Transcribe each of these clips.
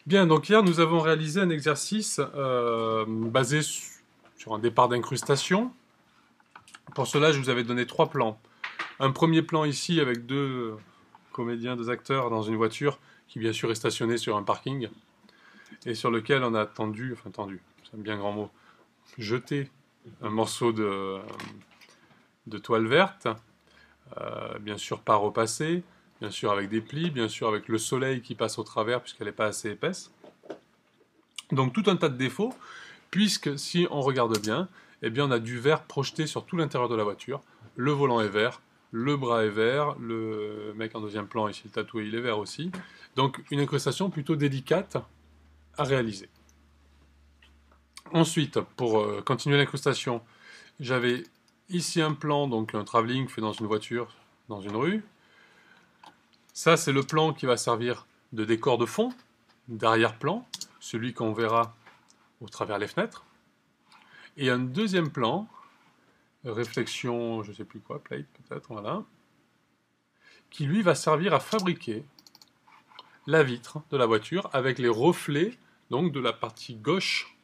Bien, donc hier nous avons réalisé un exercice basé sur un départ d'incrustation. Pour cela, je vous avais donné trois plans. Un premier plan ici avec deux comédiens, deux acteurs dans une voiture qui bien sûr est stationnée sur un parking et sur lequel on a tendu, c'est un bien grand mot, jeté un morceau de toile verte, bien sûr pas repassé, bien sûr avec des plis, bien sûr avec le soleil qui passe au travers puisqu'elle n'est pas assez épaisse. Donc tout un tas de défauts, puisque si on regarde bien, eh bien on a du verre projeté sur tout l'intérieur de la voiture. Le volant est vert, le bras est vert, le mec en deuxième plan ici, le tatoué, il est vert aussi. Donc une incrustation plutôt délicate à réaliser. Ensuite, pour continuer l'incrustation, j'avais ici un plan, donc un travelling fait dans une voiture, dans une rue. Ça, c'est le plan qui va servir de décor de fond, d'arrière-plan, celui qu'on verra au travers les fenêtres. Et un deuxième plan, réflexion, je sais plus quoi, plate peut-être, voilà, qui lui va servir à fabriquer la vitre de la voiture avec les reflets donc de la partie gauche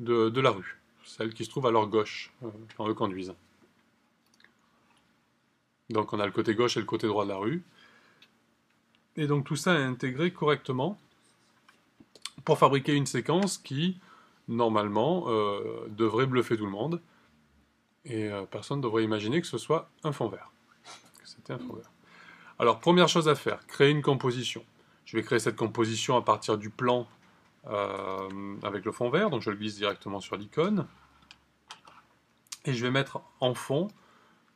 de la rue, celle qui se trouve à leur gauche quand eux conduisent. Donc on a le côté gauche et le côté droit de la rue. Et donc tout ça est intégré correctement pour fabriquer une séquence qui, normalement, devrait bluffer tout le monde. Et personne ne devrait imaginer que ce soit un fond vert. Que c'était un fond vert. Alors, première chose à faire, créer une composition. Je vais créer cette composition à partir du plan avec le fond vert, donc je le glisse directement sur l'icône. Et je vais mettre en fond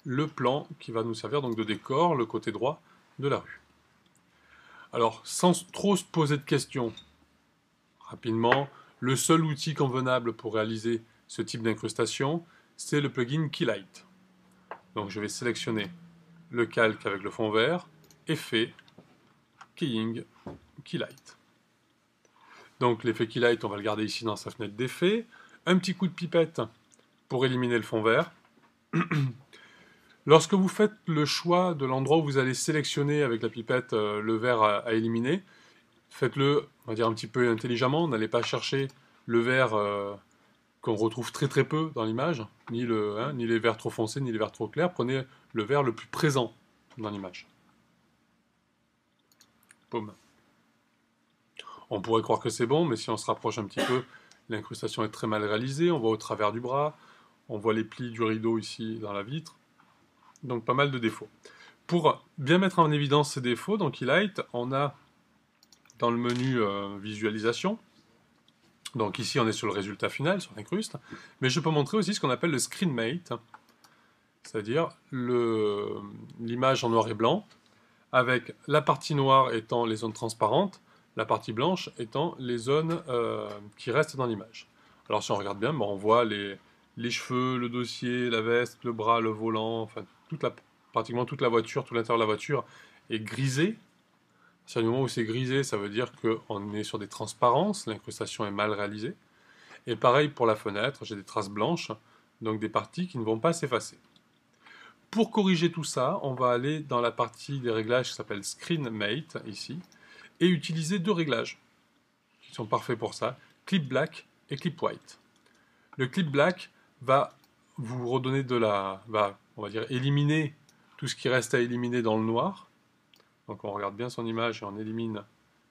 le plan qui va nous servir donc de décor, le côté droit de la rue. Alors, sans trop se poser de questions, rapidement, le seul outil convenable pour réaliser ce type d'incrustation, c'est le plugin Keylight. Donc je vais sélectionner le calque avec le fond vert, effet, keying, Keylight. Donc l'effet Keylight, on va le garder ici dans sa fenêtre d'effet. Un petit coup de pipette pour éliminer le fond vert. Lorsque vous faites le choix de l'endroit où vous allez sélectionner avec la pipette le vert à éliminer, faites-le, on va dire un petit peu intelligemment. N'allez pas chercher le vert qu'on retrouve très très peu dans l'image, ni les verts trop foncés, ni les verts trop clairs. Prenez le vert le plus présent dans l'image. Boum. On pourrait croire que c'est bon, mais si on se rapproche un petit peu, l'incrustation est très mal réalisée. On voit au travers du bras, on voit les plis du rideau ici dans la vitre. Donc pas mal de défauts. Pour bien mettre en évidence ces défauts, dans Keylight, on a dans le menu visualisation, donc ici on est sur le résultat final, sur l'incruste, mais je peux montrer aussi ce qu'on appelle le screenmate, c'est-à-dire l'image en noir et blanc, avec la partie noire étant les zones transparentes, la partie blanche étant les zones qui restent dans l'image. Alors si on regarde bien, on voit les cheveux, le dossier, la veste, le bras, le volant, enfin pratiquement toute la voiture, tout l'intérieur de la voiture est grisé. À du moment où c'est grisé, ça veut dire qu'on est sur des transparences, l'incrustation est mal réalisée. Et pareil pour la fenêtre, j'ai des traces blanches, donc des parties qui ne vont pas s'effacer. Pour corriger tout ça, on va aller dans la partie des réglages qui s'appelle Screen Mate, ici, et utiliser deux réglages qui sont parfaits pour ça, Clip Black et Clip White. Le Clip Black va vous redonner va, on va dire, éliminer tout ce qui reste à éliminer dans le noir. Donc on regarde bien son image et on élimine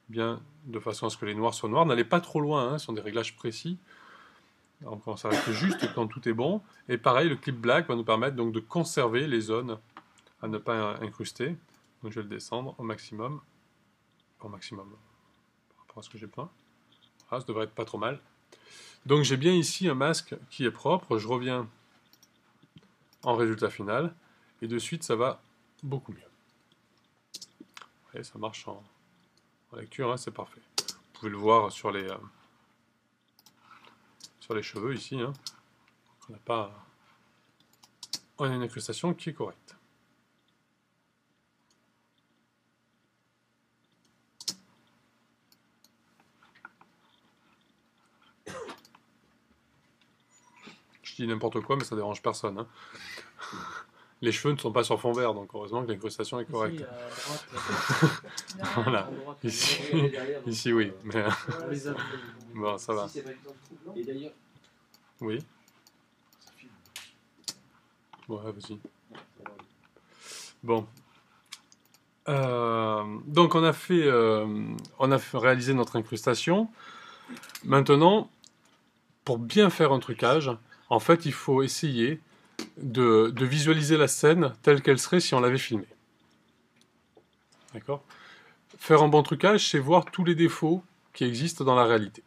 bien de façon à ce que les noirs soient noirs. N'allez pas trop loin, hein, ce sont des réglages précis. Donc on s'arrête juste quand tout est bon. Et pareil, le Clip Black va nous permettre donc de conserver les zones à ne pas incruster. Donc je vais le descendre au maximum. Par rapport à ce que j'ai besoin. Voilà, ça devrait être pas trop mal. Donc j'ai bien ici un masque qui est propre. Je reviens en résultat final. Et de suite, ça va beaucoup mieux. Et ça marche en lecture, hein, c'est parfait. Vous pouvez le voir sur les cheveux ici. Hein. On a une incrustation qui est correcte. Je dis n'importe quoi, mais ça dérange personne. Hein. Les cheveux ne sont pas sur fond vert, donc heureusement que l'incrustation est correcte. Ici, à droite, Voilà. à droite, Ici, Regardez derrière, donc, ici oui. Mais, on les a. bon, ça va. Si c'est pas une plante troublante. Et d'ailleurs, Oui. ça filme. Ouais, vas-y. Bon. Donc on a réalisé notre incrustation. Maintenant, pour bien faire un trucage, en fait, il faut essayer de visualiser la scène telle qu'elle serait si on l'avait filmée. D'accord ? Faire un bon trucage, c'est voir tous les défauts qui existent dans la réalité.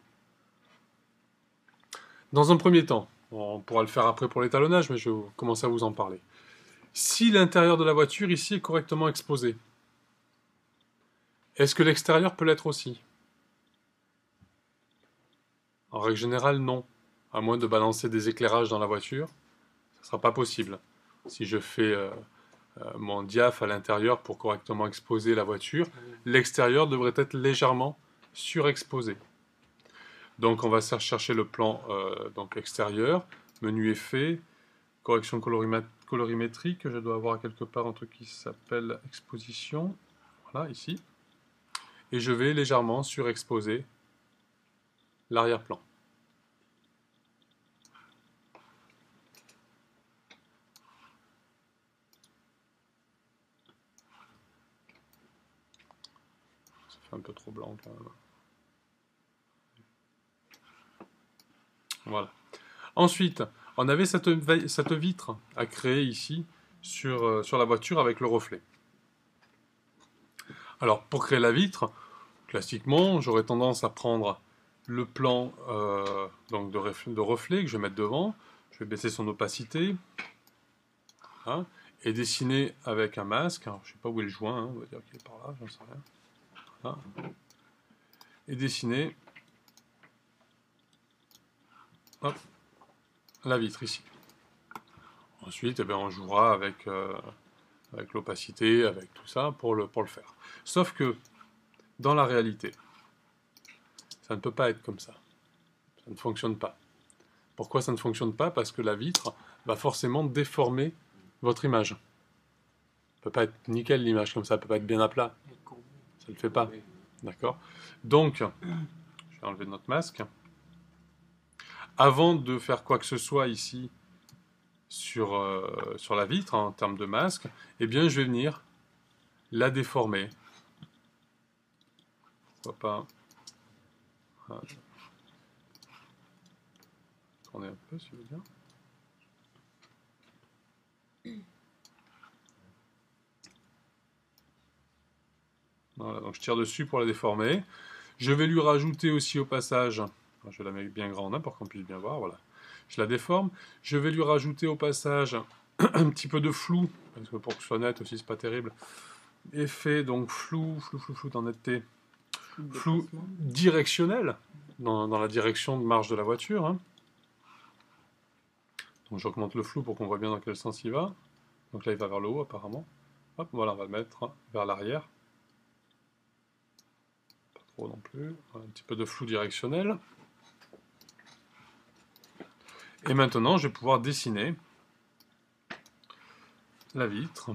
Dans un premier temps, on pourra le faire après pour l'étalonnage, mais je vais commencer à vous en parler. Si l'intérieur de la voiture ici est correctement exposé, est-ce que l'extérieur peut l'être aussi? En règle générale, non. À moins de balancer des éclairages dans la voiture, ce ne sera pas possible. Si je fais mon diaph à l'intérieur pour correctement exposer la voiture, l'extérieur devrait être légèrement surexposé. Donc on va chercher le plan donc extérieur, menu effet, correction colorimétrique, je dois avoir quelque part un truc qui s'appelle exposition, voilà ici, et je vais légèrement surexposer l'arrière-plan. Ça fait un peu trop blanc quand même. Voilà. Ensuite, on avait cette vitre à créer ici sur la voiture avec le reflet. Alors, pour créer la vitre, classiquement, j'aurais tendance à prendre le plan donc de reflet que je vais mettre devant. Je vais baisser son opacité. Hein, et dessiner avec un masque. Alors, je ne sais pas où est le joint, hein, on va dire qu'il est par là, j'en sais rien. Voilà. Et dessiner hop, la vitre ici. Ensuite, eh bien, on jouera avec l'opacité, avec tout ça pour le faire. Sauf que dans la réalité, ça ne peut pas être comme ça. Ça ne fonctionne pas. Pourquoi ça ne fonctionne pas? Parce que la vitre va forcément déformer votre image. Ça ne peut pas être nickel l'image comme ça, ça ne peut pas être bien à plat. Ça ne le fait pas. D'accord? Donc, je vais enlever notre masque. Avant de faire quoi que ce soit ici sur la vitre, en termes de masque, eh bien, je vais venir la déformer. Pourquoi pas? Voilà. Tourner un peu, si vous voulez bien. Voilà, donc je tire dessus pour la déformer. Je vais lui rajouter aussi au passage, je la mets bien grande pour qu'on puisse bien voir, voilà. Je la déforme. Je vais lui rajouter au passage un petit peu de flou, parce que pour que ce soit net aussi, c'est pas terrible. Effet, donc flou dans netteté. Flou directionnel, dans la direction de marche de la voiture. Hein. Donc j'augmente le flou pour qu'on voit bien dans quel sens il va. Donc là, il va vers le haut apparemment. Hop, voilà, on va le mettre vers l'arrière. Pas trop non plus. Voilà, un petit peu de flou directionnel. Et maintenant, je vais pouvoir dessiner la vitre.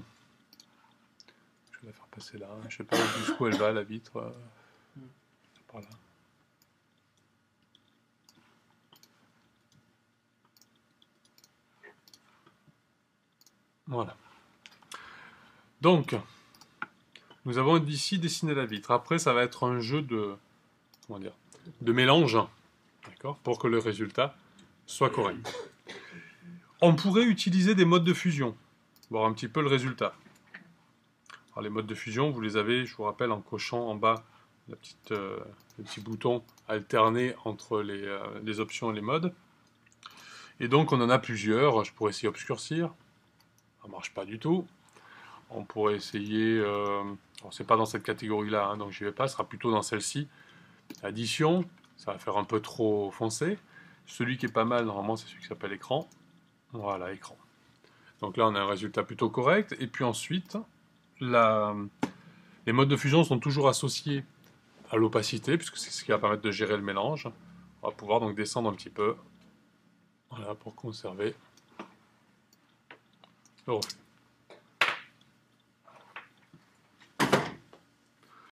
Je vais la faire passer là. Je ne sais pas jusqu'où elle va, la vitre. Par là. Voilà. Donc, nous avons ici dessiné la vitre. Après, ça va être un jeu de, comment dire, de mélange, d'accord, pour que le résultat soit correct. On pourrait utiliser des modes de fusion, voir un petit peu le résultat. Alors, les modes de fusion, vous les avez, je vous rappelle, en cochant en bas le petit bouton alterné entre les options et les modes. Et donc, on en a plusieurs. Je pourrais essayer obscurcir. Ça ne marche pas du tout. On pourrait essayer... alors, c'est pas dans cette catégorie-là, hein, donc j'y vais pas. Ce sera plutôt dans celle-ci. Addition, ça va faire un peu trop foncé. Celui qui est pas mal, normalement, c'est celui qui s'appelle écran. Voilà, écran. Donc là, on a un résultat plutôt correct. Et puis ensuite, les modes de fusion sont toujours associés à l'opacité, puisque c'est ce qui va permettre de gérer le mélange. On va pouvoir donc descendre un petit peu, voilà, pour conserver le reflet.